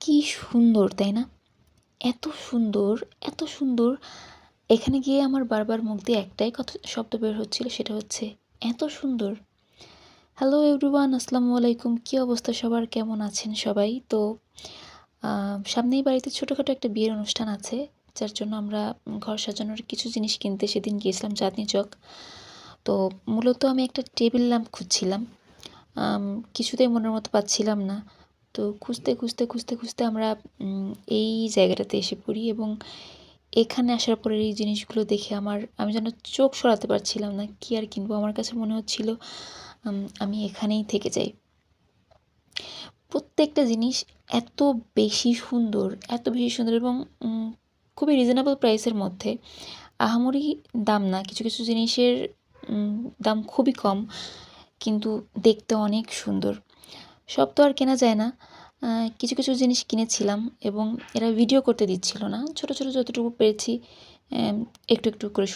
কি সুন্দর তাই না? এত সুন্দর, এত সুন্দর। এখানে গিয়ে আমার বারবার মুখ দিয়ে একটাই কথা শব্দ বের হচ্ছিল, সেটা হচ্ছে এত সুন্দর। হ্যালো এভরিওয়ান, আসসালামু আলাইকুম। কী অবস্থা সবার, কেমন আছেন সবাই? তো সামনেই বাড়িতে ছোটোখাটো একটা বিয়ের অনুষ্ঠান আছে, যার জন্য আমরা ঘর সাজানোর কিছু জিনিস কিনতে সেদিন গিয়েছিলাম চাঁদনি চক। তো মূলত আমি একটা টেবিল ল্যাম্প খুঁজছিলাম, কিছুতেই মনের মতো পাচ্ছিলাম না। তো খুঁজতে খুঁজতে খুঁজতে খুঁজতে আমরা এই জায়গাটাতে এসে পড়ি, এবং এখানে আসার পরে এই জিনিসগুলো দেখে আমি যেন চোখ সরাতে পারছিলাম না। কী আর কিনবো, আমার কাছে মনে হচ্ছিল আমি এখানেই থেকে যাই। প্রত্যেকটা জিনিস এত বেশি সুন্দর, এত বেশি সুন্দর, এবং খুবই রিজনেবল প্রাইসের মধ্যে। আহামরি দাম না, কিছু কিছু জিনিসের দাম খুবই কম, কিন্তু দেখতে অনেক সুন্দর। সব তো আর কেনা যায় না, কিছু কিছু জিনিস কিনেছিলাম, এবং এরা ভিডিও করতে দিচ্ছিল না। ছোটো ছোটো যতটুকু পেরেছি একটু একটু করে